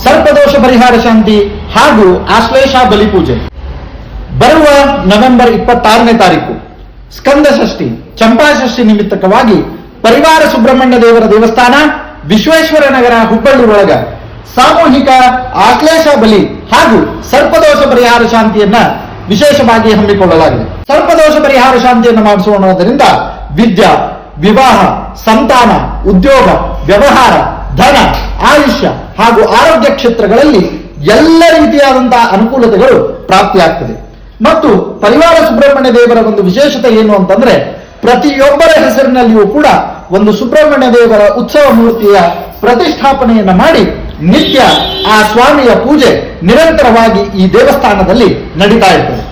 ಸರ್ಪದೋಷ ಪರಿಹಾರ ಶಾಂತಿ ಹಾಗೂ ಆಶ್ಲೇಷ ಬಲಿಪೂಜೆ. ಬರುವ ನವೆಂಬರ್ 26ನೇ ತಾರೀಕು ಸ್ಕಂದ ಷಷ್ಠಿ, ಚಂಪಾಷಷ್ಠಿ ನಿಮಿತ್ತಕವಾಗಿ ಪರಿವಾರ ಸುಬ್ರಹ್ಮಣ್ಯ ದೇವರ ದೇವಸ್ಥಾನ, ವಿಶ್ವೇಶ್ವರ ನಗರ, ಹುಬ್ಬಳ್ಳಿ ಒಳಗ ಸಾಮೂಹಿಕ ಆಶ್ಲೇಷ ಬಲಿ ಹಾಗೂ ಸರ್ಪದೋಷ ಪರಿಹಾರ ಶಾಂತಿಯನ್ನ ವಿಶೇಷವಾಗಿ ಹಮ್ಮಿಕೊಳ್ಳಲಾಗಿದೆ. ಸರ್ಪದೋಷ ಪರಿಹಾರ ಶಾಂತಿಯನ್ನು ಮಾಡಿಸೋಣದರಿಂದ ವಿದ್ಯಾ, ವಿವಾಹ, ಸಂತಾನ, ಉದ್ಯೋಗ, ವ್ಯವಹಾರ, ಧನ, ಆಯುಷ್ಯ ಹಾಗೂ ಆರೋಗ್ಯ ಕ್ಷೇತ್ರಗಳಲ್ಲಿ ಎಲ್ಲ ರೀತಿಯಾದಂತಹ ಅನುಕೂಲತೆಗಳು ಪ್ರಾಪ್ತಿಯಾಗ್ತದೆ. ಮತ್ತು ಪರಿವಾರ ಸುಬ್ರಹ್ಮಣ್ಯ ದೇವರ ಒಂದು ವಿಶೇಷತೆ ಏನು ಅಂತಂದ್ರೆ, ಪ್ರತಿಯೊಬ್ಬರ ಹೆಸರಿನಲ್ಲಿಯೂ ಕೂಡ ಒಂದು ಸುಬ್ರಹ್ಮಣ್ಯ ದೇವರ ಉತ್ಸವ ಮೂರ್ತಿಯ ಪ್ರತಿಷ್ಠಾಪನೆಯನ್ನ ಮಾಡಿ ನಿತ್ಯ ಆ ಸ್ವಾಮಿಯ ಪೂಜೆ ನಿರಂತರವಾಗಿ ಈ ದೇವಸ್ಥಾನದಲ್ಲಿ ನಡೀತಾ ಇರ್ತದೆ.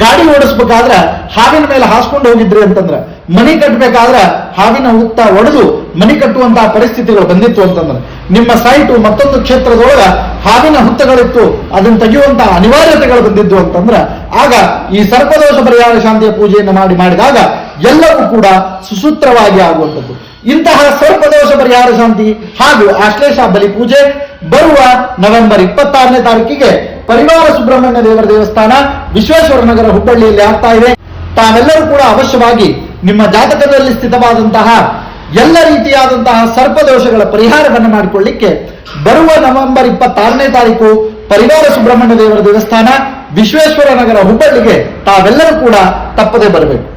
ಗಾಡಿ ಓಡಿಸ್ಬೇಕಾದ್ರೆ ಹಾವಿನ ಮೇಲೆ ಹಾಸ್ಕೊಂಡು ಹೋಗಿದ್ರಿ ಅಂತಂದ್ರ, ಮನಿ ಕಟ್ಟಬೇಕಾದ್ರೆ ಹಾವಿನ ಹುತ್ತ ಒಡೆದು ಮನಿ ಕಟ್ಟುವಂತಹ ಪರಿಸ್ಥಿತಿಗಳು ಬಂದಿತ್ತು ಅಂತಂದ್ರೆ, ನಿಮ್ಮ ಸೈಟು ಮತ್ತೊಂದು ಕ್ಷೇತ್ರದೊಳಗ ಹಾವಿನ ಹುತ್ತಗಳಿತ್ತು, ಅದನ್ನು ತೆಗೆಯುವಂತಹ ಅನಿವಾರ್ಯತೆಗಳು ಬಂದಿದ್ದು ಅಂತಂದ್ರೆ, ಆಗ ಈ ಸರ್ಪದೋಷ ಪರಿಹಾರ ಶಾಂತಿಯ ಪೂಜೆಯನ್ನು ಮಾಡಿದಾಗ ಎಲ್ಲವೂ ಕೂಡ ಸುಸೂತ್ರವಾಗಿ ಆಗುವಂಥದ್ದು. ಇಂತಹ ಸರ್ಪದೋಷ ಪರಿಹಾರ ಶಾಂತಿ ಹಾಗೂ ಆಶ್ಲೇಷ ಬಲಿ ಪೂಜೆ ಬರುವ ನವೆಂಬರ್ 26ನೇ ತಾರೀಕಿಗೆ ಪರಿವಾರ ಸುಬ್ರಹ್ಮಣ್ಯ ದೇವರ ದೇವಸ್ಥಾನ, ವಿಶ್ವೇಶ್ವರ ನಗರ, ಹುಬ್ಬಳ್ಳಿಯಲ್ಲಿ ಆಗ್ತಾ ಇದೆ. ತಾವೆಲ್ಲರೂ ಕೂಡ ಅವಶ್ಯವಾಗಿ ನಿಮ್ಮ ಜಾತಕದಲ್ಲಿ ಸ್ಥಿತವಾದಂತಹ ಎಲ್ಲ ರೀತಿಯಾದಂತಹ ಸರ್ಪದೋಷಗಳ ಪರಿಹಾರವನ್ನು ಮಾಡಿಕೊಳ್ಳಿಕ್ಕೆ ಬರುವ ನವೆಂಬರ್ 26ನೇ ತಾರೀಕು ಪರಿವಾರ ಸುಬ್ರಹ್ಮಣ್ಯ ದೇವರ ದೇವಸ್ಥಾನ, ವಿಶ್ವೇಶ್ವರ ನಗರ, ಹುಬ್ಬಳ್ಳಿಗೆ ತಾವೆಲ್ಲರೂ ಕೂಡ ತಪ್ಪದೆ ಬರಬೇಕು.